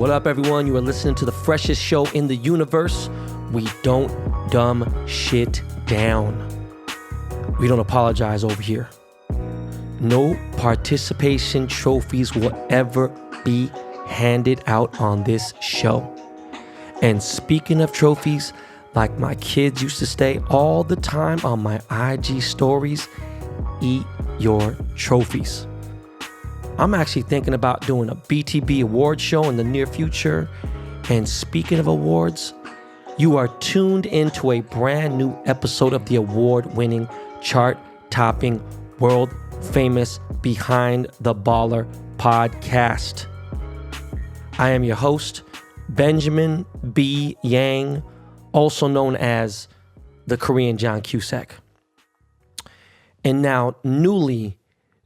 What up, everyone? You are listening to the freshest show in the universe. We don't dumb shit down. We don't apologize over here. No participation trophies will ever be handed out on this show. And speaking of trophies, like my kids used to say all the time on my IG stories, eat your trophies. I'm actually thinking about doing a BTB award show in the near future. And speaking of awards, you are tuned into a brand new episode of the award-winning, chart-topping, world-famous Behind the Baller podcast. I am your host, Benjamin B. Yang, also known as the Korean John Cusack, and now newly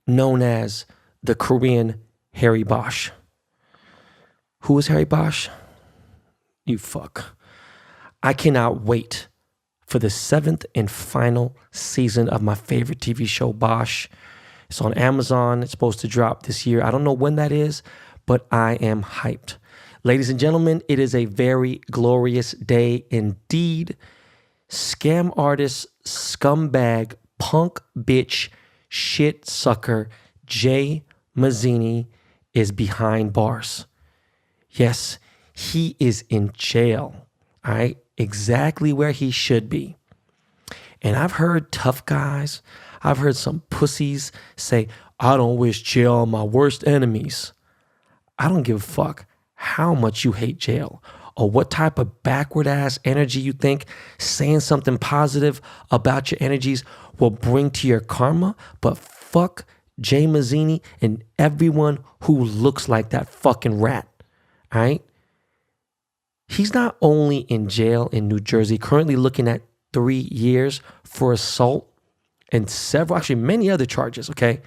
known as the Korean Harry Bosch. Who is Harry Bosch? You fuck. I cannot wait for the 7th and final season of my favorite TV show, Bosch. It's on Amazon. It's supposed to drop this year. I don't know when that is, but I am hyped. Ladies and gentlemen, it is a very glorious day indeed. Scam artist, scumbag, punk bitch, shit sucker, Jay Mazini is behind bars. Yes, he is in jail. All right, exactly where he should be. And I've heard tough guys, I've heard some pussies say, I don't wish jail on my worst enemies. I don't give a fuck how much you hate jail or what type of backward ass energy you think saying something positive about your energies will bring to your karma, but fuck Jay Mazini and everyone who looks like that fucking rat. All right? He's not only in jail in New Jersey, currently looking at 3 years for assault and many other charges, okay?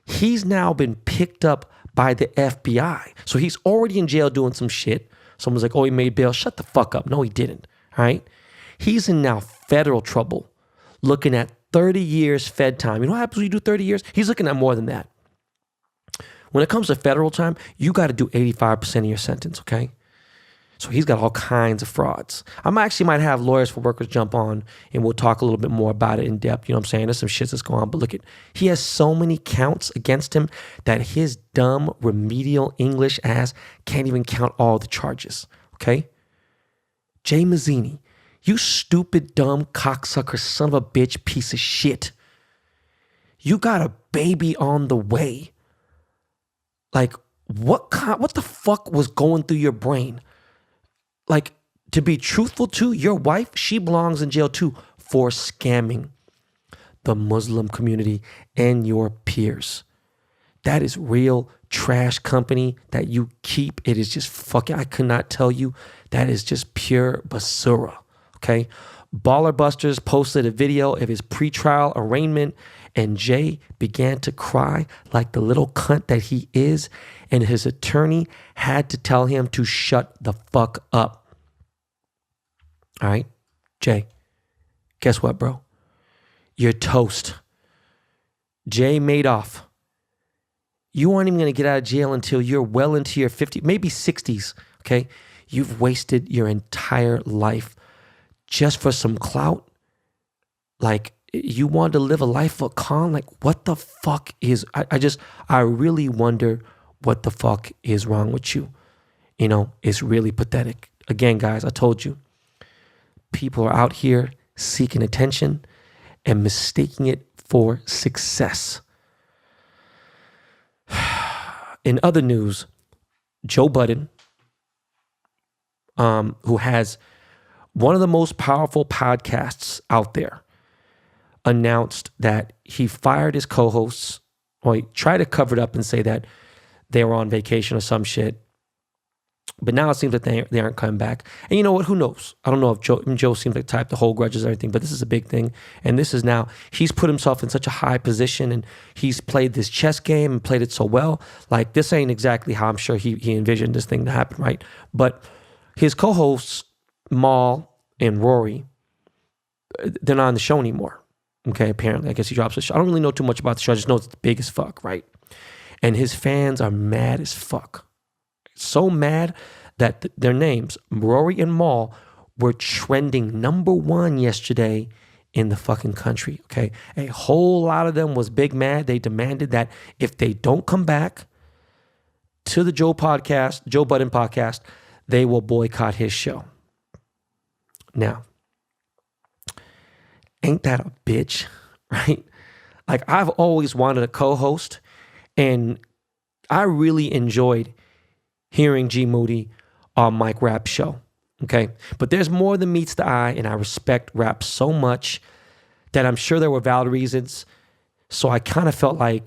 He's now been picked up by the FBI. So he's already in jail doing some shit. Someone's like, oh, he made bail. Shut the fuck up. No, he didn't. All right? He's in now federal trouble, looking at 30 years Fed time. You know what happens when you do 30 years? He's looking at more than that. When it comes to federal time, you got to do 85% of your sentence, okay? So he's got all kinds of frauds. Might have Lawyers for Workers jump on and we'll talk a little bit more about it in depth. You know what I'm saying? There's some shit that's going on. But look, he has so many counts against him that his dumb remedial English ass can't even count all the charges, okay? Jay Mazini, you stupid, dumb, cocksucker, son of a bitch, piece of shit. You got a baby on the way. Like, what the fuck was going through your brain? Like, to be truthful to your wife, she belongs in jail too for scamming the Muslim community and your peers. That is real trash company that you keep. It is just fucking, I could not tell you. That is just pure basura. Okay, Baller Busters posted a video of his pretrial arraignment, and Jay began to cry like the little cunt that he is, and his attorney had to tell him to shut the fuck up. All right, Jay, guess what, bro? You're toast. Jay Madoff, you aren't even going to get out of jail until you're well into your 50s, maybe 60s, okay? You've wasted your entire life just for some clout. Like, you want to live a life for con? Like, what the fuck is, I really wonder what the fuck is wrong with you. You know, it's really pathetic. Again, guys, I told you, people are out here seeking attention and mistaking it for success. In other news, Joe Budden, who has one of the most powerful podcasts out there, announced that he fired his co-hosts, or he tried to cover it up and say that they were on vacation or some shit. But now it seems like they aren't coming back. And you know what? Who knows? I don't know if Joe seems like the type to hold grudges and everything, but this is a big thing. And this is now, he's put himself in such a high position and he's played this chess game and played it so well. Like, this ain't exactly how I'm sure he envisioned this thing to happen, right? But his co-hosts, Mal and Rory, they're not on the show anymore. Okay, apparently. I guess he drops the show. I don't really know too much about the show. I just know it's big as fuck, right? And his fans are mad as fuck. So mad that their names, Rory and Mal, were trending #1 yesterday in the fucking country, okay? A whole lot of them was big mad. They demanded that if they don't come back to the Joe Budden podcast, they will boycott his show. Now, ain't that a bitch, right? Like, I've always wanted a co-host, and I really enjoyed hearing G Moody on Mike Rapp's show, okay? But there's more than meets the eye, and I respect Rapp so much that I'm sure there were valid reasons. So I kind of felt like,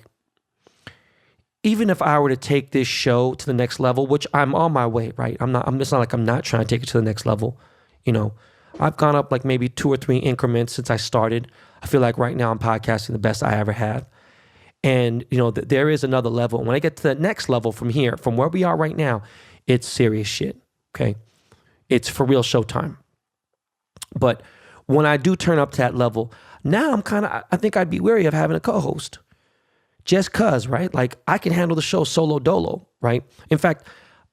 even if I were to take this show to the next level, which I'm on my way, right? It's not like I'm not trying to take it to the next level. You know, I've gone up like maybe 2 or 3 increments since I started. I feel like right now I'm podcasting the best I ever have. And, you know, there is another level. When I get to the next level from here, from where we are right now, it's serious shit, okay? It's for real showtime. But when I do turn up to that level, now I think I'd be wary of having a co-host. Just cause, right? Like, I can handle the show solo dolo, right? In fact,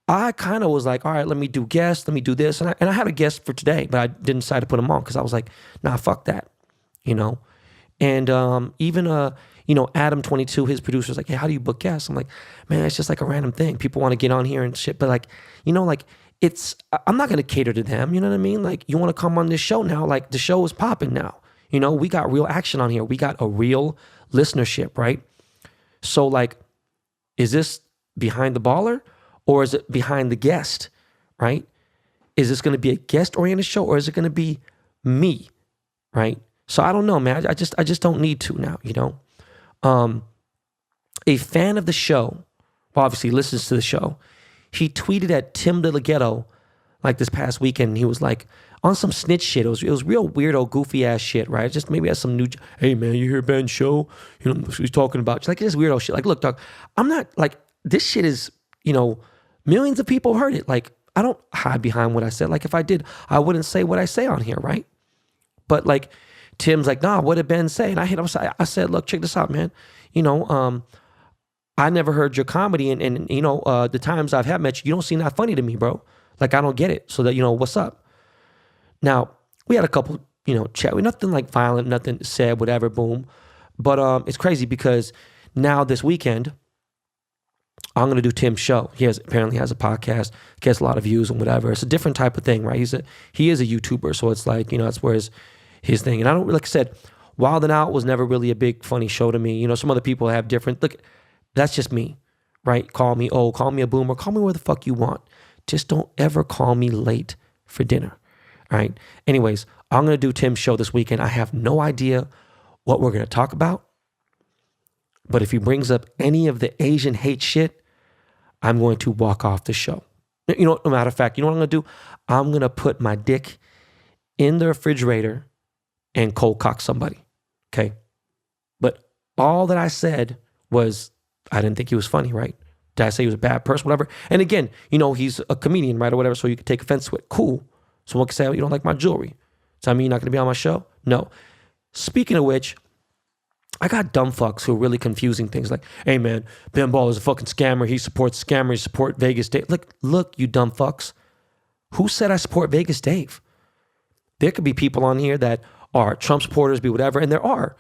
I kind of was like, all right, let me do guests, let me do this. And I had a guest for today, but I didn't decide to put him on because I was like, nah, fuck that, you know? And even, Adam22, his producer, was like, hey, how do you book guests? I'm like, man, it's just like a random thing. People want to get on here and shit. But like, you know, like, I'm not going to cater to them. You know what I mean? Like, you want to come on this show now? Like, the show is popping now. You know, we got real action on here. We got a real listenership, right? So like, is this behind the baller or is it behind the guest, right? Is this going to be a guest-oriented show or is it going to be me, right? So I don't know, man. I just don't need to now, you know? A fan of the show, well, obviously listens to the show, he tweeted at Tim DeLeghetto like this past weekend. He was like on some snitch shit. It was real weirdo, goofy ass shit, right? Just maybe has some new, hey man, you hear Ben's show? You know, he's talking about, just like this weirdo shit. Like, look, dog, I'm not like, this shit is, you know, millions of people heard it. Like, I don't hide behind what I said. Like, if I did, I wouldn't say what I say on here, right? But like, Tim's like, nah, what did Ben say? And I hit him, I said, look, check this out, man. You know, I never heard your comedy, and you know, the times I've had met you, you don't seem that funny to me, bro. Like, I don't get it. So that, you know, what's up? Now, we had a couple, you know, chat. Nothing like violent, nothing said, whatever, boom. But it's crazy because now this weekend, I'm going to do Tim's show. He apparently has a podcast, gets a lot of views and whatever. It's a different type of thing, right? He is a YouTuber, so it's like, you know, that's where his thing. And I don't, like I said, Wild 'N Out was never really a big funny show to me. You know, some other people have different, look, that's just me, right? Call me a boomer, call me where the fuck you want. Just don't ever call me late for dinner, all right? Anyways, I'm going to do Tim's show this weekend. I have no idea what we're going to talk about. But if he brings up any of the Asian hate shit, I'm going to walk off the show. You know, no matter of fact, you know what I'm going to do? I'm going to put my dick in the refrigerator and cold cock somebody, okay? But all that I said was, I didn't think he was funny, right? Did I say he was a bad person, whatever? And again, you know, he's a comedian, right, or whatever, so you can take offense to it. Cool. Someone can say, oh, you don't like my jewelry. Does that mean you're not going to be on my show? No. Speaking of which, I got dumb fucks who are really confusing things like, hey, man, Ben Ball is a fucking scammer. He supports scammers. He supports Vegas Dave. Look, you dumb fucks. Who said I support Vegas Dave? There could be people on here that are Trump supporters, be whatever, and there are.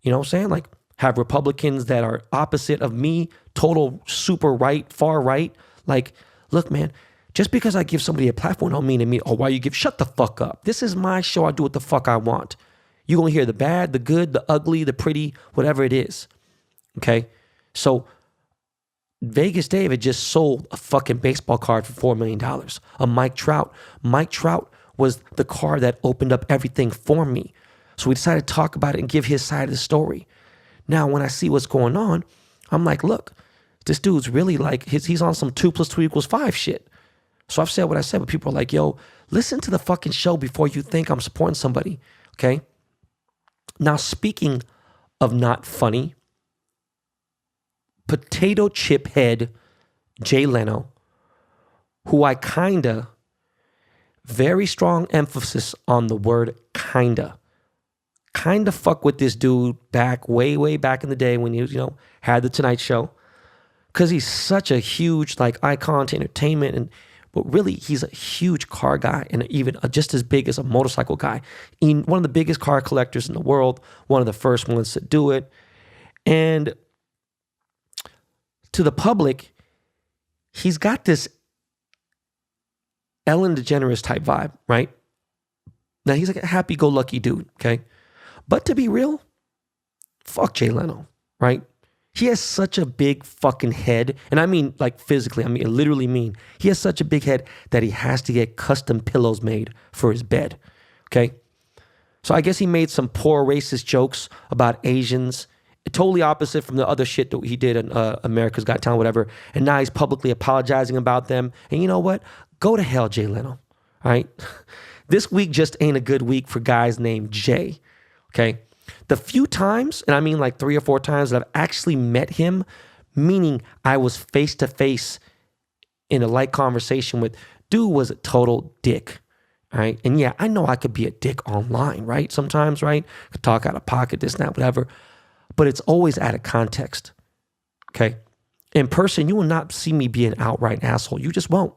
You know what I'm saying? Like, have Republicans that are opposite of me, total super right, far right. Like, look, man, just because I give somebody a platform don't mean to me, oh, why you give? Shut the fuck up. This is my show. I do what the fuck I want. You're going to hear the bad, the good, the ugly, the pretty, whatever it is. Okay? So, Vegas Dave had just sold a fucking baseball card for $4 million. A Mike Trout. Mike Trout was the card that opened up everything for me. So we decided to talk about it and give his side of the story. Now, when I see what's going on, I'm like, look, this dude's really like, he's on some 2 + 2 = 5 shit. So I've said what I said, but people are like, yo, listen to the fucking show before you think I'm supporting somebody, okay? Now, speaking of not funny, potato chip head Jay Leno, who I kinda, very strong emphasis on the word kinda fuck with this dude back, way back in the day when he was, you know, had the Tonight Show. because he's such a huge like icon to entertainment, but really he's a huge car guy and even just as big as a motorcycle guy. One of the biggest car collectors in the world, one of the first ones to do it. And to the public, he's got this Ellen DeGeneres type vibe, right? Now he's like a happy-go-lucky dude, okay? But to be real, fuck Jay Leno, right? He has such a big fucking head. And I mean like physically, I literally mean he has such a big head that he has to get custom pillows made for his bed, okay? So I guess he made some poor racist jokes about Asians, totally opposite from the other shit that he did in America's Got Talent, whatever. And now he's publicly apologizing about them. And you know what? Go to hell, Jay Leno, all right? This week just ain't a good week for guys named Jay, okay? The few times, and I mean like 3 or 4 times that I've actually met him, meaning I was face to face in a light conversation with, dude was a total dick, right? And yeah, I know I could be a dick online, right? Sometimes, right? Could talk out of pocket, this, that, whatever. But it's always out of context, okay? In person, you will not see me be an outright asshole. You just won't.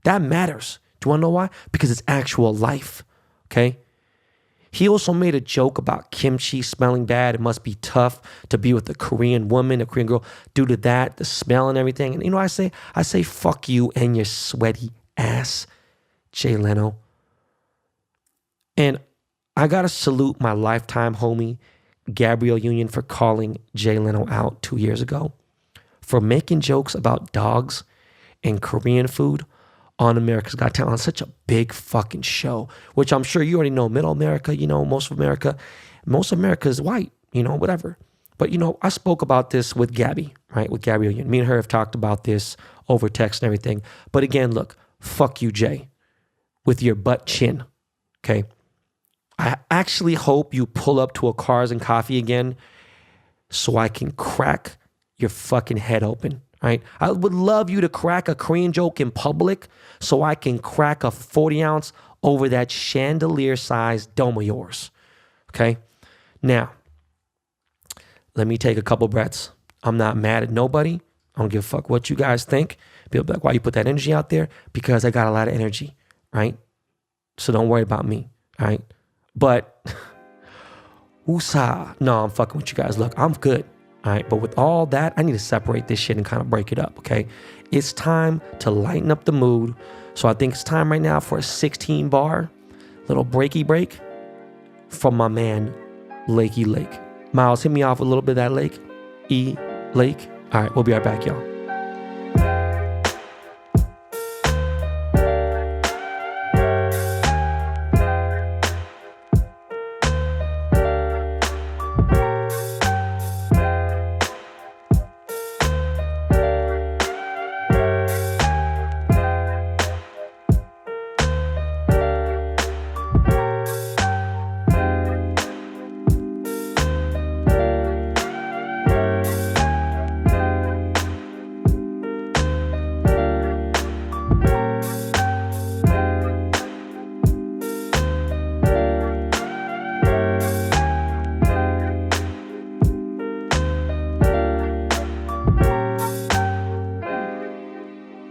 That matters. Do you want to know why? Because it's actual life, okay? He also made a joke about kimchi smelling bad. It must be tough to be with a Korean woman, a Korean girl, due to that, the smell and everything. And you know what I say, fuck you and your sweaty ass, Jay Leno. And I got to salute my lifetime homie, Gabby Union, for calling Jay Leno out 2 years ago for making jokes about dogs and Korean food on America's Got Talent, on such a big fucking show, which I'm sure you already know. Middle America, you know, most of America is white, you know, whatever. But, you know, I spoke about this with Gabby, right? With Gabby Union. Me and her have talked about this over text and everything. But again, look, fuck you, Jay, with your butt chin, okay? I actually hope you pull up to a Cars and Coffee again so I can crack your fucking head open. Right? I would love you to crack a Korean joke in public so I can crack a 40 ounce over that chandelier-sized dome of yours. Okay? Now, let me take a couple breaths. I'm not mad at nobody. I don't give a fuck what you guys think. People be like, why you put that energy out there? Because I got a lot of energy, right? So don't worry about me, all right? But, woosah. No, I'm fucking with you guys. Look, I'm good. All right, but with all that, I need to separate this shit and kind of break it up, okay? It's time to lighten up the mood. So I think it's time right now for a 16 bar, little breaky break from my man, Lakey Lake. Miles, hit me off with a little bit of that Lake. Lake. All right, we'll be right back, y'all.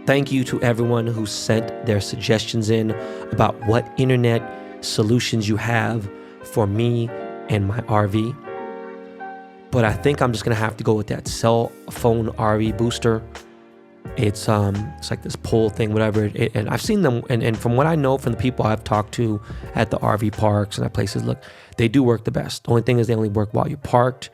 Thank you to everyone who sent their suggestions in about what internet solutions you have for me and my RV. But I think I'm just gonna have to go with that cell phone RV booster. It's like this pull thing, whatever. And I've seen them, and from what I know from the people I've talked to at the RV parks and at places, look, they do work the best. The only thing is they only work while you're parked,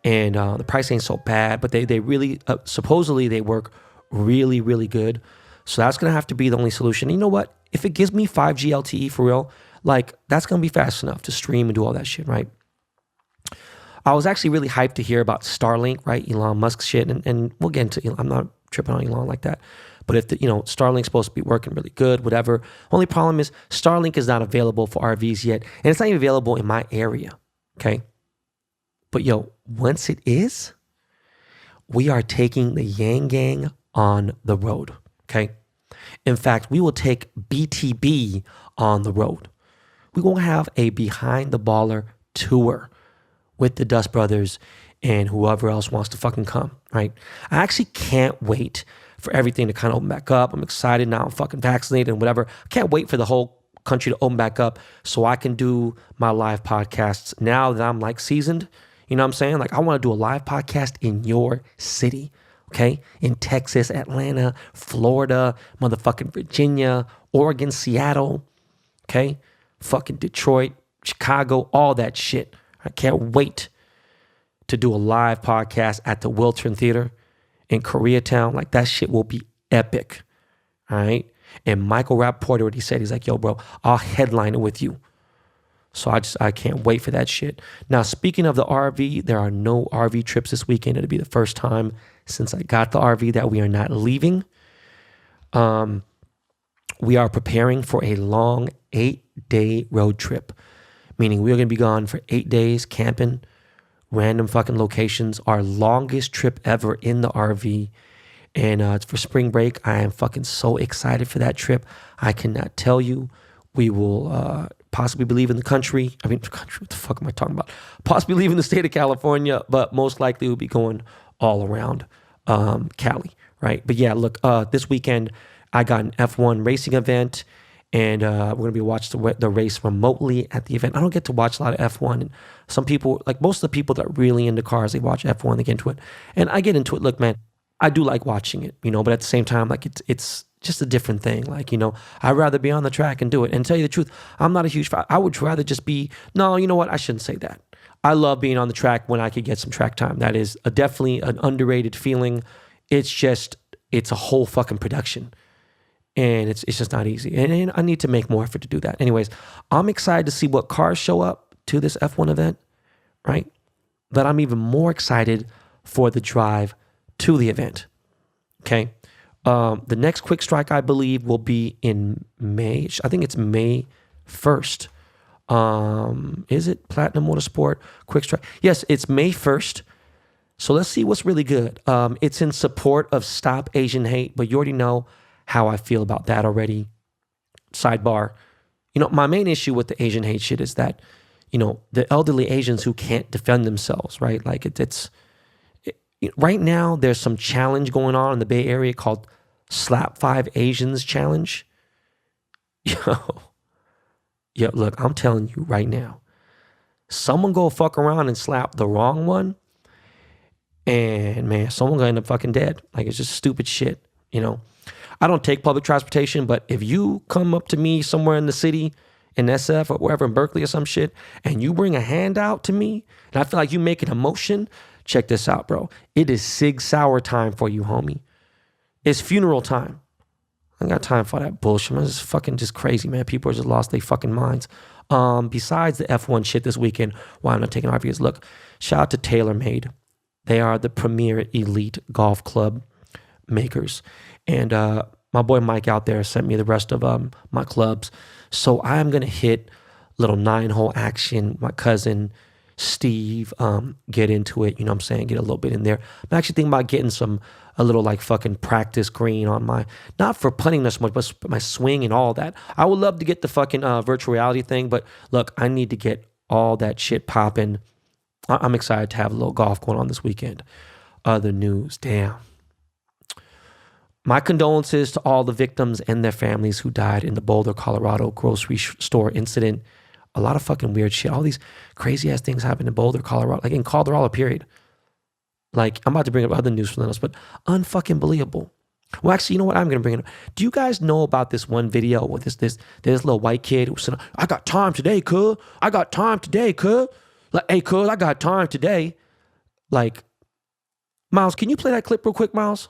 and the price ain't so bad. But they really supposedly they work really, really good. So that's going to have to be the only solution. And you know what? If it gives me 5G LTE for real, like that's going to be fast enough to stream and do all that shit, right? I was actually really hyped to hear about Starlink, right? Elon Musk shit. And we'll get into, I'm not tripping on Elon like that. But if Starlink's supposed to be working really good, whatever. Only problem is Starlink is not available for RVs yet. And it's not even available in my area, okay? But once it is, we are taking the Yang Gang on the road, okay? In fact, we will take BTB on the road. We're going to have a Behind the Baller tour with the Dust Brothers and whoever else wants to fucking come, right? I actually can't wait for everything to kind of open back up. I'm excited now. I'm fucking vaccinated and whatever. I can't wait for the whole country to open back up so I can do my live podcasts now that I'm like seasoned. You know what I'm saying? Like I want to do a live podcast in your city, okay? In Texas, Atlanta, Florida, motherfucking Virginia, Oregon, Seattle, okay? Fucking Detroit, Chicago, all that shit. I can't wait to do a live podcast at the Wiltern Theater in Koreatown. Like that shit will be epic, all right? And Michael Rappaport already said, he's like, yo, bro, I'll headline it with you. So I can't wait for that shit. Now, speaking of the RV, there are no RV trips this weekend. It'll be the first time since I got the RV that we are not leaving. We are preparing for a long 8-day road trip, meaning we're going to be gone for 8 days camping, random fucking locations. Our longest trip ever in the RV. And it's for spring break. I am fucking so excited for that trip. I cannot tell you. We will possibly be leaving the country. I mean, country, what the fuck am I talking about? Possibly leaving the state of California, but most likely we'll be going all around Cali, right? But yeah, look, this weekend I got an F1 racing event, and we're going to be watching the race remotely at the event. I don't get to watch a lot of F1. And some people, like most of the people that are really into cars, they watch F1, they get into it. And I get into it. Look, man, I do like watching it, you know, but at the same time, like it's just a different thing. Like, you know, I'd rather be on the track and do it. And tell you the truth, I'm not a huge fan. I would rather just be, no, you know what? I shouldn't say that. I love being on the track when I could get some track time. That is definitely an underrated feeling. It's a whole fucking production. And it's just not easy. And I need to make more effort to do that. Anyways, I'm excited to see what cars show up to this F1 event, right? But I'm even more excited for the drive to the event, okay? The next quick strike, I believe, will be in May. I think it's May 1st. Is it Platinum Motorsport quick strike? Yes, it's May 1st. So let's see what's really good. It's in support of Stop Asian Hate, but you already know how I feel about that already. Sidebar. You know, my main issue with the Asian hate shit is that, you know, the elderly Asians who can't defend themselves, right? Like right now, there's some challenge going on in the Bay Area called Slap 5 Asians Challenge. Yo, look, I'm telling you right now, someone go fuck around and slap the wrong one, and man, someone gonna end up fucking dead. Like, it's just stupid shit, you know? I don't take public transportation, but if you come up to me somewhere in the city, in SF or wherever, in Berkeley or some shit, and you bring a hand out to me, and I feel like you making a motion, check this out, bro. It is Sig Sauer time for you, homie. It's funeral time. I ain't got time for that bullshit, man. It's fucking just crazy, man. People are just lost their fucking minds. Besides the F1 shit this weekend, why I'm not taking RVs, look, shout out to TaylorMade. They are the premier elite golf club makers. And my boy Mike out there sent me the rest of my clubs. So I'm going to hit little 9-hole action. My cousin Steve, get into it, you know what I'm saying? Get a little bit in there. I'm actually thinking about getting a little like fucking practice green on my, not for putting this much, but my swing and all that. I would love to get the fucking virtual reality thing, but look, I need to get all that shit popping. I'm excited to have a little golf going on this weekend. Other news, damn. My condolences to all the victims and their families who died in the Boulder, Colorado grocery store incident. A lot of fucking weird shit. All these crazy ass things happen in Boulder, Colorado, like in Colorado, period. Like, I'm about to bring up other news from us, but unfucking believable. Well, actually, you know what? I'm going to bring it up. Do you guys know about this one video with this little white kid who said, I got time today, cuz. I got time today, cuz. Like, hey, cuz, I got time today. Like, Miles, can you play that clip real quick, Miles?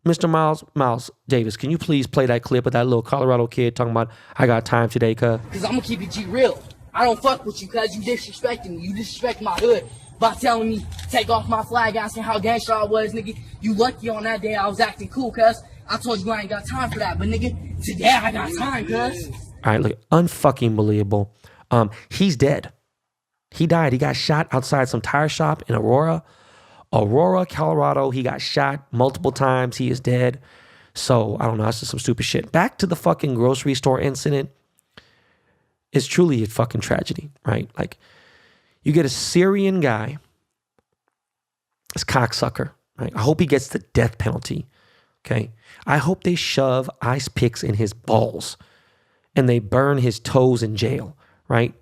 Mr. Miles Davis, can you please play that clip of that little Colorado kid talking about, I got time today, cuz? Because I'm going to keep it G real. I don't fuck with you because you disrespecting me. You disrespect my hood by telling me take off my flag, asking how gangster I was, nigga. You lucky on that day I was acting cool, cuz. I told you I ain't got time for that. But, nigga, today I got time, cuz. All right, look, unfucking believable. He's dead. He died. He got shot outside some tire shop in Aurora, Colorado. He got shot multiple times. He is dead. So, I don't know. That's just some stupid shit. Back to the fucking grocery store incident. It's truly a fucking tragedy, right? Like, you get a Syrian guy This cocksucker, right? I hope he gets the death penalty, okay? I hope they shove ice picks in his balls and they burn his toes in jail, right?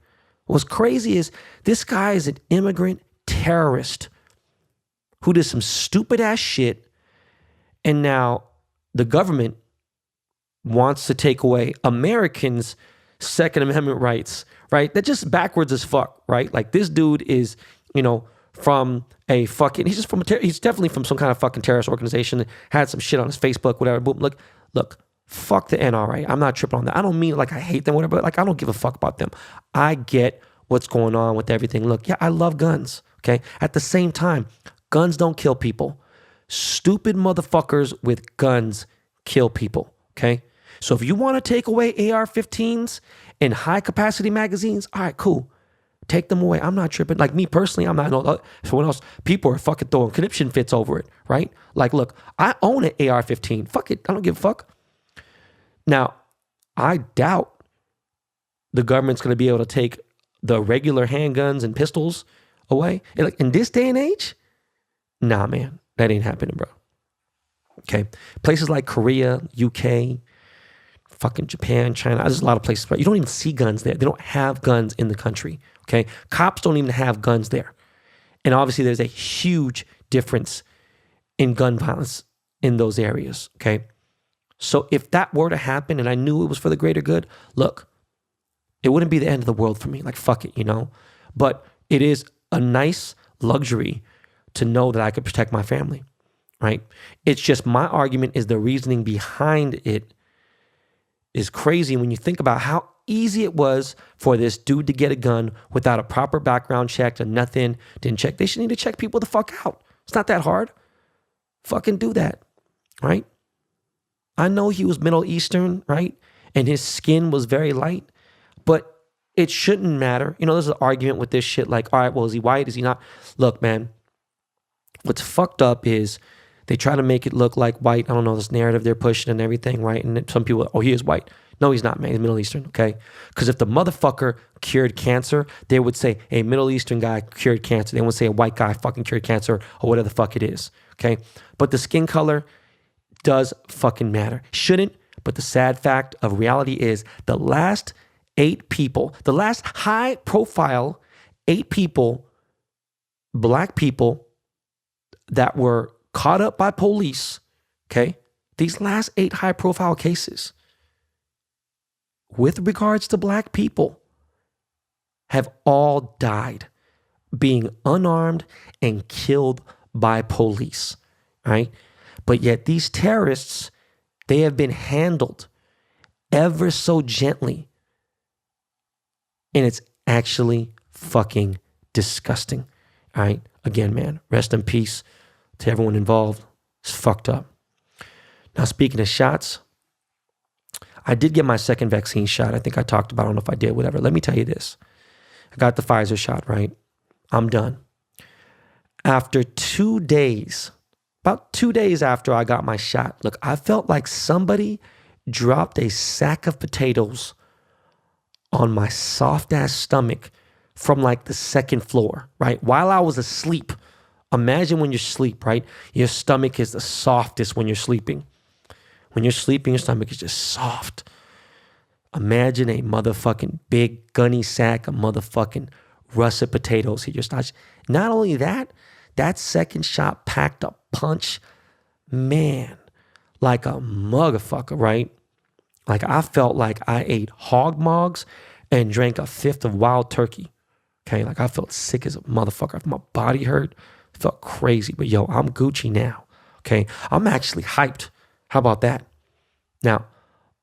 What's crazy is this guy is an immigrant terrorist who did some stupid ass shit, and now the government wants to take away Americans' Second Amendment rights, right? That's just backwards as fuck, right? Like this dude is, from a fucking, he's definitely from some kind of fucking terrorist organization, had some shit on his Facebook, whatever. Boom, look, fuck the NRA. I'm not tripping on that. I don't mean like I hate them, whatever, but like I don't give a fuck about them. I get what's going on with everything. Look, yeah, I love guns, okay? At the same time, guns don't kill people. Stupid motherfuckers with guns kill people, okay? So if you want to take away AR-15s and high-capacity magazines, all right, cool. Take them away. I'm not tripping. Like me personally, I'm not. Someone else, people are fucking throwing conniption fits over it, right? Like, look, I own an AR-15. Fuck it. I don't give a fuck. Now, I doubt the government's going to be able to take the regular handguns and pistols away. And like in this day and age, nah, man, that ain't happening, bro. Okay. Places like Korea, UK, fucking Japan, China, there's a lot of places, but you don't even see guns there. They don't have guns in the country. Okay. Cops don't even have guns there. And obviously there's a huge difference in gun violence in those areas. Okay. So if that were to happen and I knew it was for the greater good, look, it wouldn't be the end of the world for me. Like, fuck it, But it is a nice luxury to know that I could protect my family, right? It's just my argument is the reasoning behind it is crazy when you think about how easy it was for this dude to get a gun without a proper background check or nothing. Didn't check. They should need to check people the fuck out. It's not that hard. Fucking do that, right? I know he was Middle Eastern, right? And his skin was very light, but it shouldn't matter. There's an argument with this shit like, all right, well, is he white? Is he not? Look, man, what's fucked up is they try to make it look like white. I don't know, this narrative they're pushing and everything, right? And some people, oh, he is white. No, he's not, man. He's Middle Eastern, okay? Because if the motherfucker cured cancer, they would say a Middle Eastern guy cured cancer. They wouldn't say a white guy fucking cured cancer or whatever the fuck it is, okay? But the skin color does fucking matter. Shouldn't, but the sad fact of reality is the last 8 people, the last high profile 8 people, black people that were caught up by police, okay? These last 8 high profile cases with regards to black people have all died being unarmed and killed by police, right? But yet these terrorists, they have been handled ever so gently. And it's actually fucking disgusting. All right. Again, man, rest in peace to everyone involved. It's fucked up. Now, speaking of shots, I did get my second vaccine shot. I think I talked about it. I don't know if I did, whatever. Let me tell you this. I got the Pfizer shot, right? I'm done. After 2 days, about 2 days after I got my shot, look, I felt like somebody dropped a sack of potatoes on my soft ass stomach from like the second floor, right? While I was asleep. Imagine when you're asleep, right? Your stomach is the softest when you're sleeping. When you're sleeping, your stomach is just soft. Imagine a motherfucking big gunny sack of motherfucking russet potatoes hit your stomach. Not only that, that second shot packed a punch, man, like a motherfucker, right? Like I felt like I ate hog mogs and drank a fifth of wild turkey. Okay, like I felt sick as a motherfucker. My body hurt. It felt crazy, but yo, I'm Gucci now. Okay, I'm actually hyped. How about that? Now,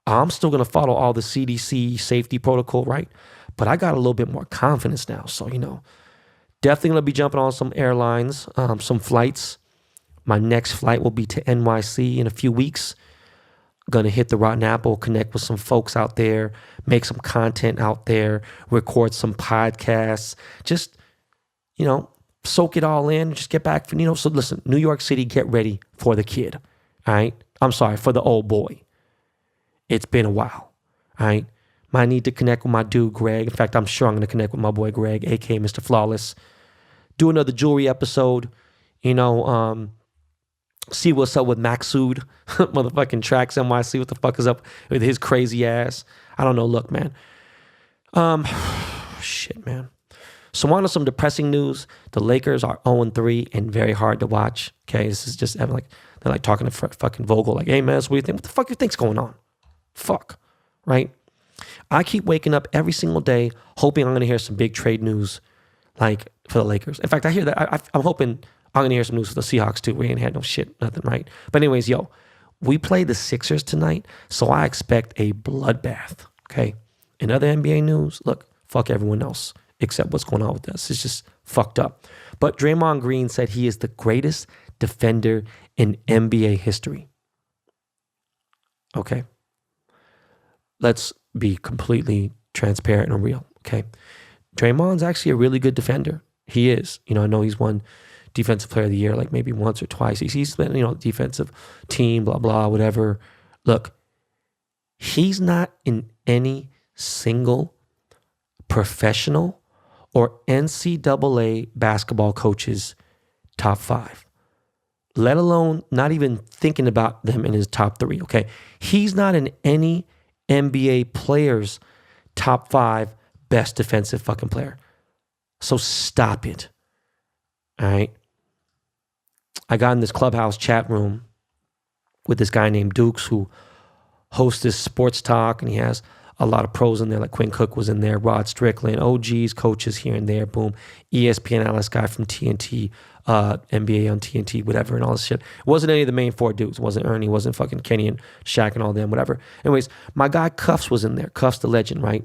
I'm still gonna follow all the CDC safety protocol, right? But I got a little bit more confidence now. So, definitely gonna be jumping on some airlines, some flights. My next flight will be to NYC in a few weeks. Gonna hit the Rotten Apple, connect with some folks out there, make some content out there, record some podcasts, just, soak it all in, just get back. So listen, New York City, get ready for the kid, all right? I'm sorry, for the old boy. It's been a while, all right? Might need to connect with my dude, Greg. In fact, I'm sure I'm gonna connect with my boy, Greg, aka Mr. Flawless. Do another jewelry episode. See what's up with Maxud, motherfucking Tracks NYC. What the fuck is up with his crazy ass? I don't know. Look, man. Shit, man. So on to some depressing news. The Lakers are 0-3 and very hard to watch. Okay, this is just they're like talking to fucking Vogel, like, hey man, so what do you think? What the fuck you think's going on? Fuck, right? I keep waking up every single day hoping I'm gonna hear some big trade news, like for the Lakers. In fact, I hear that I'm hoping I'm gonna hear some news for the Seahawks too. We ain't had no shit, nothing, right? But anyways, we play the Sixers tonight, so I expect a bloodbath. Okay. In other NBA news, look, fuck everyone else except what's going on with us. It's just fucked up. But Draymond Green said he is the greatest defender in NBA history. Okay. Let's be completely transparent and real. Okay. Draymond's actually a really good defender. He is. I know he's won Defensive Player of the Year like maybe once or twice. He's been, defensive team, blah, blah, whatever. Look, he's not in any single professional or NCAA basketball coach's top 5, let alone not even thinking about them in his top 3, okay? He's not in any NBA player's top 5 best defensive fucking player. So stop it, all right? I got in this Clubhouse chat room with this guy named Dukes who hosts this sports talk, and he has a lot of pros in there, like Quinn Cook was in there, Rod Strickland, OGs, coaches here and there, boom. ESPN analyst guy from TNT, NBA on TNT, whatever, and all this shit. It wasn't any of the main 4 dudes. It wasn't Ernie, it wasn't fucking Kenny and Shaq and all them, whatever. Anyways, my guy Cuffs was in there, Cuffs the legend, right?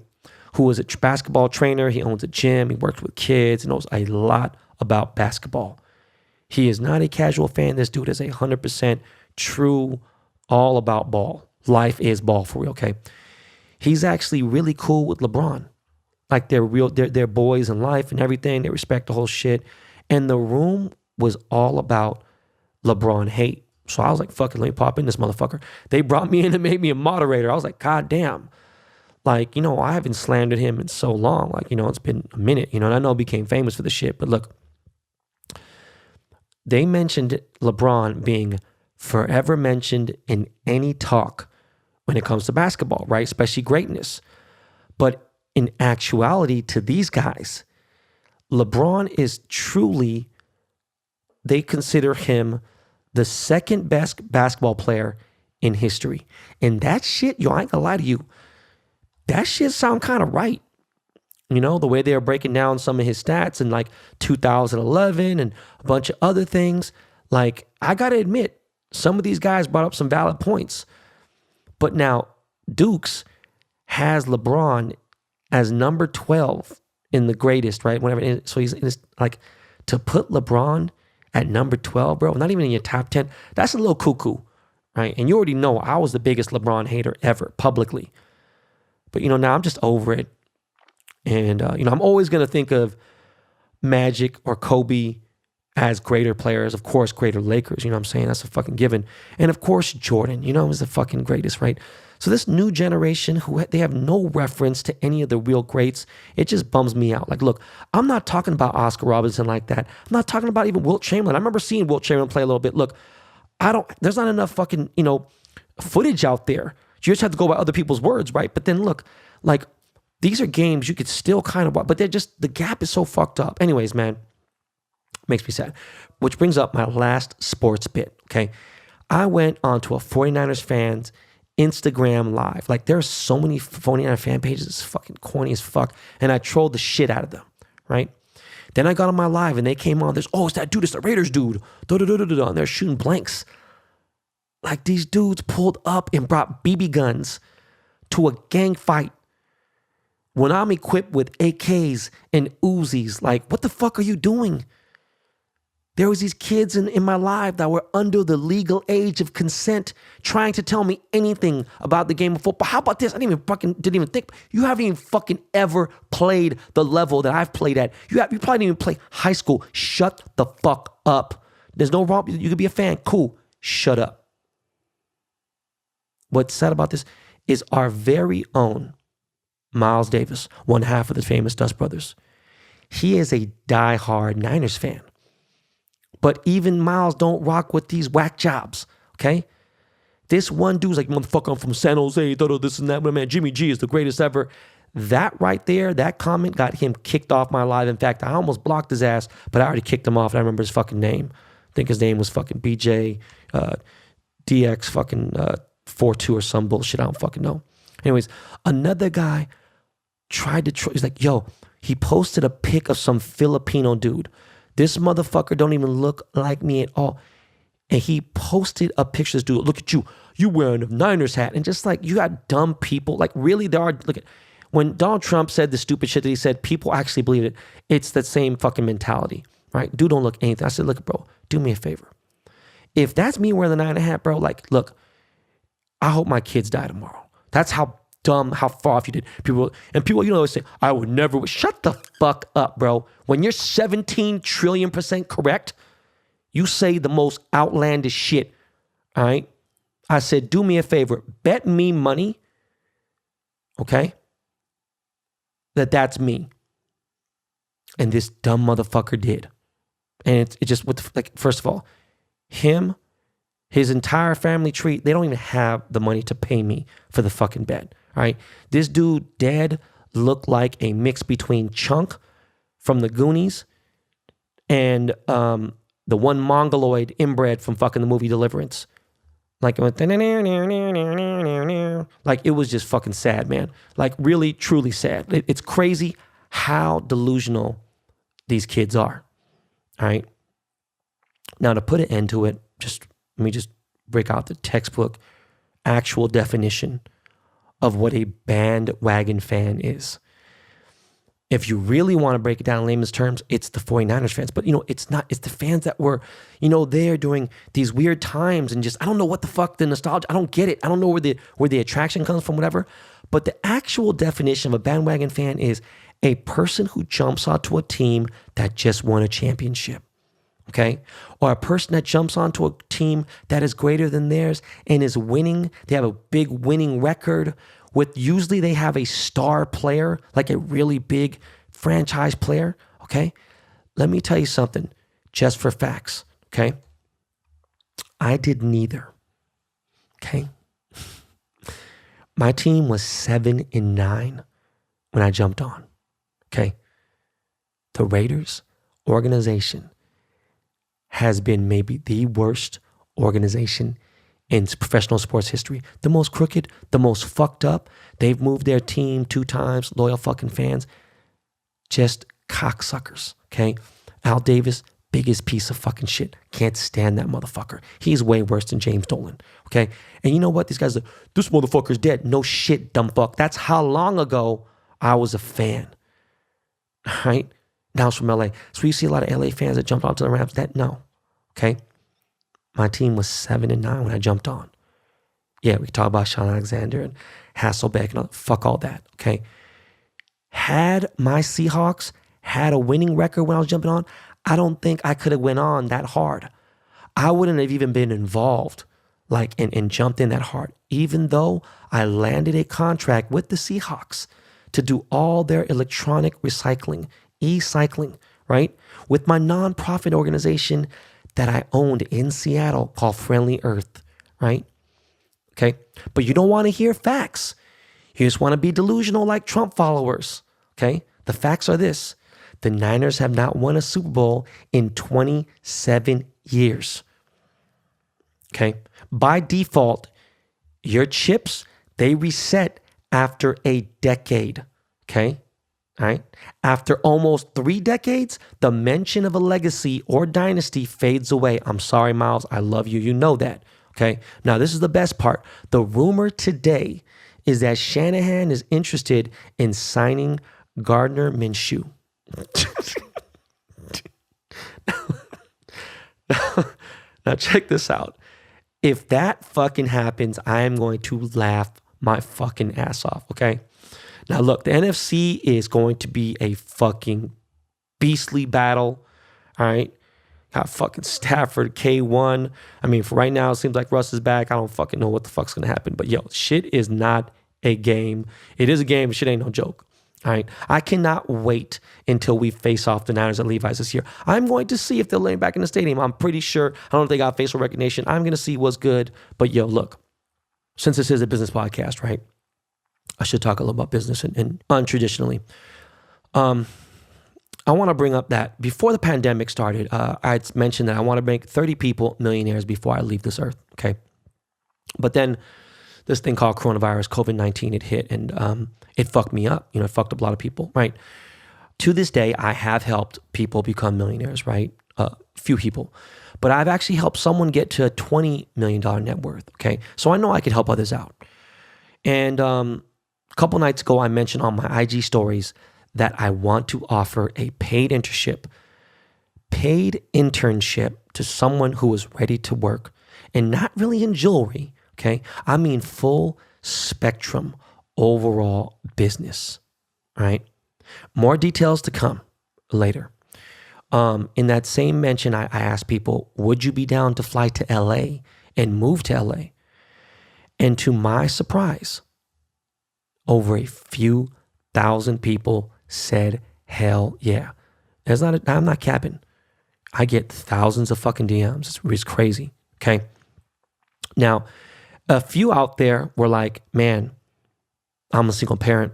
Who was a basketball trainer. He owns a gym. He works with kids and knows a lot about basketball. He is not a casual fan. This dude is 100% true, all about ball. Life is ball for real, okay? He's actually really cool with LeBron. Like they're boys in life and everything. They respect the whole shit. And the room was all about LeBron hate. So I was like, fuck it, let me pop in this motherfucker. They brought me in and made me a moderator. I was like, God damn. Like, I haven't slandered him in so long. Like, it's been a minute, and I know he became famous for the shit. But look, they mentioned LeBron being forever mentioned in any talk when it comes to basketball, right? Especially greatness. But in actuality, to these guys, LeBron is truly, they consider him the second best basketball player in history. And that shit, I ain't gonna lie to you, that shit sound kind of right. The way they were breaking down some of his stats in like 2011 and a bunch of other things. Like, I gotta admit, some of these guys brought up some valid points. But now, Dukes has LeBron as number 12 in the greatest, right? Whatever. So he's like, to put LeBron at number 12, bro, not even in your top 10, that's a little cuckoo, right? And you already know I was the biggest LeBron hater ever, publicly. But, now I'm just over it. And, I'm always going to think of Magic or Kobe as greater players, of course, greater Lakers, you know what I'm saying? That's a fucking given. And of course, Jordan, is the fucking greatest, right? So this new generation, they have no reference to any of the real greats. It just bums me out. Like, look, I'm not talking about Oscar Robertson like that. I'm not talking about even Wilt Chamberlain. I remember seeing Wilt Chamberlain play a little bit. Look, there's not enough fucking, footage out there. You just have to go by other people's words, right? But then look, like, these are games you could still kind of watch, but the gap is so fucked up. Anyways, man. Makes me sad. Which brings up my last sports bit, okay? I went onto a 49ers fans Instagram live. Like, there are so many 49er fan pages. It's fucking corny as fuck. And I trolled the shit out of them, right? Then I got on my live and they came on. It's that dude. It's the Raiders dude. And they're shooting blanks. Like, these dudes pulled up and brought BB guns to a gang fight when I'm equipped with AKs and Uzis. Like, what the fuck are you doing? There was these kids in my life that were under the legal age of consent trying to tell me anything about the game of football. How about this? I didn't even think. You haven't even fucking ever played the level that I've played at. You probably didn't even play high school. Shut the fuck up. There's no wrong. You could be a fan. Cool. Shut up. What's sad about this is our very own Miles Davis, one half of the famous Dust Brothers. He is a diehard Niners fan. But even Miles don't rock with these whack jobs, okay? This one dude's like, motherfucker, I'm from San Jose, this and that. Man, Jimmy G is the greatest ever. That right there, that comment got him kicked off my live. In fact, I almost blocked his ass, but I already kicked him off. And I remember his fucking name. I think his name was fucking BJ DX fucking 42 or some bullshit. I don't fucking know. Anyways, another guy tried to, he's like, yo, he posted a pic of some Filipino dude. This motherfucker don't even look like me at all. And he posted a picture of this dude. Look at you. You wearing a Niners hat. And just like, you got dumb people. Like, really, there are, look at, when Donald Trump said the stupid shit that he said, people actually believe it. It's that same fucking mentality, right? Dude don't look anything. I said, look, bro, do me a favor. If that's me wearing the Niner hat, bro, like, look, I hope my kids die tomorrow. That's how dumb, how far off you did. People, you know, always say, I would never, shut the fuck up, bro. When you're 17 trillion% correct, you say the most outlandish shit, all right? I said, do me a favor, bet me money, okay, that's me. And this dumb motherfucker did. And it just, like, first of all, him, his entire family tree, they don't even have the money to pay me for the fucking bet, all right? This dude dead looked like a mix between Chunk from the Goonies and the one mongoloid inbred from fucking the movie Deliverance. Like, it went, like, it was just fucking sad, man. Like, really, truly sad. It's crazy how delusional these kids are. All right. Now, to put an end to it, let me just break out the textbook actual definition of what a bandwagon fan is. If you really want to break it down in layman's terms, it's the 49ers fans. But, you know, it's not. It's the fans that were, you know, there during these weird times and just, I don't know what the fuck the nostalgia, I don't get it. I don't know where the attraction comes from, whatever. But the actual definition of a bandwagon fan is a person who jumps onto a team that just won a championship, okay? Or a person that jumps onto a team that is greater than theirs and is winning. They have a big winning record. With usually they have a star player, like a really big franchise player, okay? Let me tell you something, just for facts, okay? I did neither, okay? My team was 7-9 when I jumped on, okay? The Raiders organization has been maybe the worst organization in professional sports history. The most crooked, the most fucked up. They've moved their team 2 times, loyal fucking fans. Just cocksuckers, okay? Al Davis, biggest piece of fucking shit. Can't stand that motherfucker. He's way worse than James Dolan, okay? And you know what? These guys are, this motherfucker's dead. No shit, dumb fuck. That's how long ago I was a fan, all right? Now it's from LA. So you see a lot of LA fans that jumped onto the Rams. No, okay? My team was 7-9 when I jumped on. Yeah, we talk about Sean Alexander and Hasselbeck and all, fuck all that, okay? Had my Seahawks had a winning record when I was jumping on, I don't think I could have went on that hard. I wouldn't have even been involved like and jumped in that hard, even though I landed a contract with the Seahawks to do all their electronic recycling, e-cycling, right? With my nonprofit organization that I owned in Seattle called Friendly Earth, right? Okay. But you don't want to hear facts. You just want to be delusional like Trump followers, okay? The facts are this. The Niners have not won a Super Bowl in 27 years, okay? By default, your chips, they reset after a decade, okay? All right. After almost 3 decades, the mention of a legacy or dynasty fades away. I'm sorry, Miles. I love you. You know that. Okay. Now, this is the best part. The rumor today is that Shanahan is interested in signing Gardner Minshew. Now, check this out. If that fucking happens, I am going to laugh my fucking ass off. Okay. Now, look, the NFC is going to be a fucking beastly battle, all right? Got fucking Stafford, K1. I mean, for right now, it seems like Russ is back. I don't fucking know what the fuck's going to happen. But, yo, shit is not a game. It is a game, but shit ain't no joke, All right. I cannot wait until we face off the Niners at Levi's this year. I'm going to see if they're laying back in the stadium. I'm pretty sure. I don't know if they got facial recognition. I'm going to see what's good. But yo, look, since this is a business podcast, right? I should talk a little about business and untraditionally. I want to bring up that before the pandemic started, I had mentioned that I want to make 30 people millionaires before I leave this earth. Okay. But then this thing called coronavirus, COVID-19, it hit and it fucked me up. It fucked up a lot of people, right? To this day, I have helped people become millionaires, right? Few people. But I've actually helped someone get to a $20 million net worth, okay? So I know I could help others out. And a couple nights ago, I mentioned on my IG stories that I want to offer a paid internship to someone who is ready to work and not really in jewelry, okay? I mean full spectrum overall business, right? More details to come later. In that same mention, I asked people, would you be down to fly to LA and move to LA? And to my surprise, over a few thousand people said, hell yeah. I'm not capping. I get thousands of fucking DMs. It's crazy, okay? Now, a few out there were like, man, I'm a single parent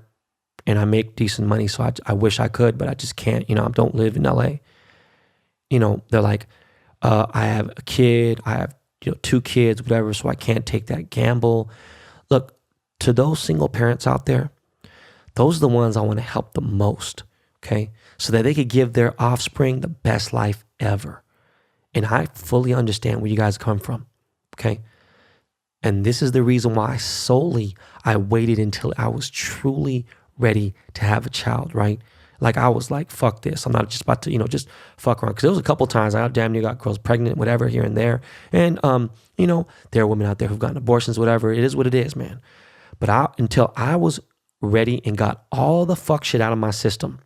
and I make decent money, so I wish I could, but I just can't. I don't live in LA. They're like, I have a kid, I have 2 kids, whatever, so I can't take that gamble. Look, to those single parents out there, those are the ones I want to help the most, okay? So that they could give their offspring the best life ever. And I fully understand where you guys come from, okay? And this is the reason why I waited until I was truly ready to have a child, right? Like I was like, fuck this. I'm not just about to, just fuck around. Because there was a couple times I damn near got girls pregnant, whatever, here and there. And, there are women out there who've gotten abortions, whatever. It is what it is, man. But until I was ready and got all the fuck shit out of my system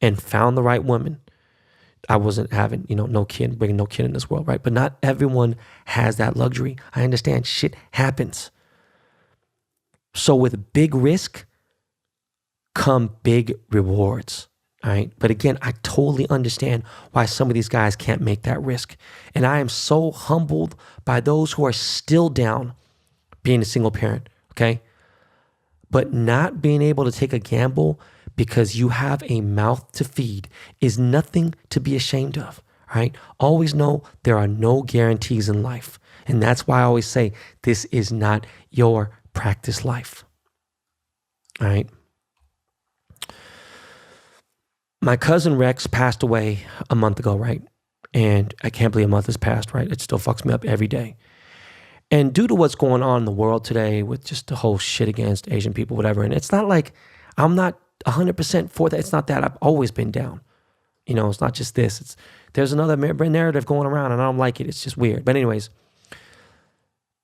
and found the right woman, I wasn't having, no kid, bringing no kid in this world, right? But not everyone has that luxury. I understand shit happens. So with big risk come big rewards, all right? But again, I totally understand why some of these guys can't make that risk. And I am so humbled by those who are still down being a single parent, okay? But not being able to take a gamble because you have a mouth to feed is nothing to be ashamed of, all right? Always know there are no guarantees in life. And that's why I always say this is not your practice life, all right? My cousin Rex passed away a month ago, right? And I can't believe a month has passed, right? It still fucks me up every day. And due to what's going on in the world today with just the whole shit against Asian people, whatever, and it's not like I'm not 100% for that. It's not that. I've always been down. It's not just this. There's another narrative going around and I don't like it. It's just weird. But anyways,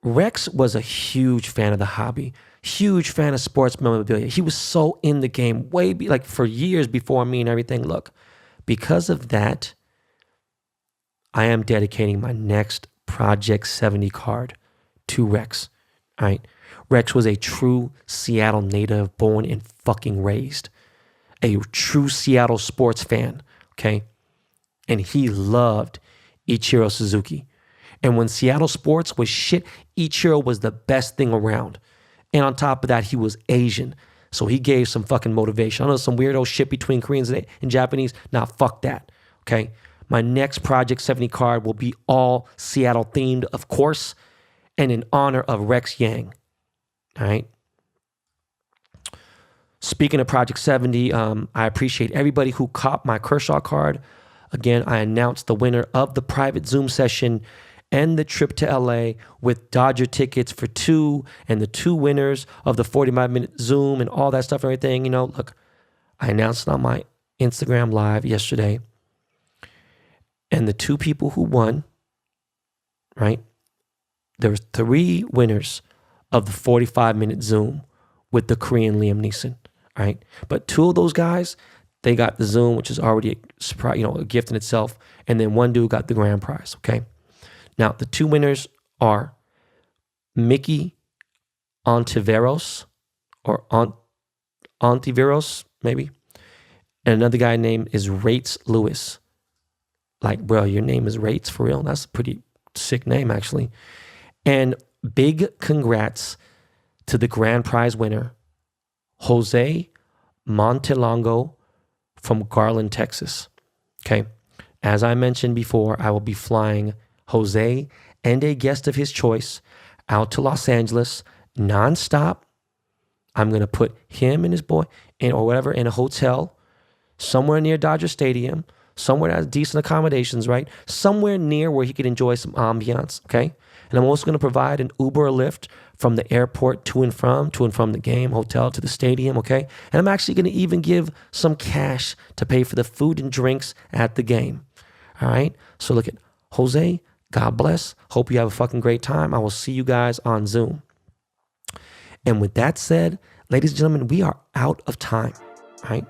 Rex was a huge fan of the hobby, huge fan of sports memorabilia. He was so in the game for years before me and everything. Look, because of that, I am dedicating my next Project 70 card to Rex. All right. Rex was a true Seattle native, born and fucking raised. A true Seattle sports fan. Okay. And he loved Ichiro Suzuki. And when Seattle sports was shit, Ichiro was the best thing around. And on top of that, he was Asian. So he gave some fucking motivation. I know some weirdo shit between Koreans and Japanese. Nah, fuck that. Okay. My next Project 70 card will be all Seattle themed, of course, and in honor of Rex Yang. All right. Speaking of Project 70, I appreciate everybody who copped my Crenshaw card. Again, I announced the winner of the private Zoom session and the trip to LA with Dodger tickets for 2 and the 2 winners of the 45-minute Zoom and all that stuff and everything. Look, I announced it on my Instagram live yesterday. And the 2 people who won, right? There was 3 winners of the 45-minute Zoom with the Korean Liam Neeson, right? But 2 of those guys, they got the Zoom, which is already a gift in itself. And then 1 dude got the grand prize, okay? Now, the 2 winners are Mickey Ontiveros or Ontiveros, maybe. And another guy named is Rates Lewis. Like, bro, your name is Rates for real? That's a pretty sick name, actually. And big congrats to the grand prize winner, Jose Montelongo from Garland, Texas. Okay. As I mentioned before, I will be flying Jose and a guest of his choice out to Los Angeles nonstop. I'm going to put him and his boy or whatever in a hotel somewhere near Dodger Stadium, somewhere that has decent accommodations, right? Somewhere near where he could enjoy some ambiance, okay? And I'm also going to provide an Uber or Lyft from the airport to and from the game, hotel to the stadium, okay? And I'm actually going to even give some cash to pay for the food and drinks at the game, all right? So look at Jose, God bless. Hope you have a fucking great time. I will see you guys on Zoom. And with that said, ladies and gentlemen, we are out of time, all right?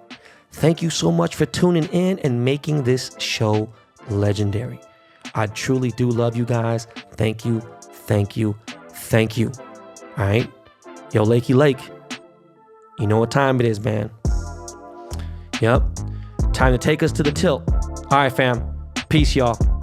Thank you so much for tuning in and making this show legendary. I truly do love you guys. Thank you, thank you, thank you. All right? Yo, Lakey Lake, you know what time it is, man. Yep. Time to take us to the tilt. All right, fam. Peace, y'all.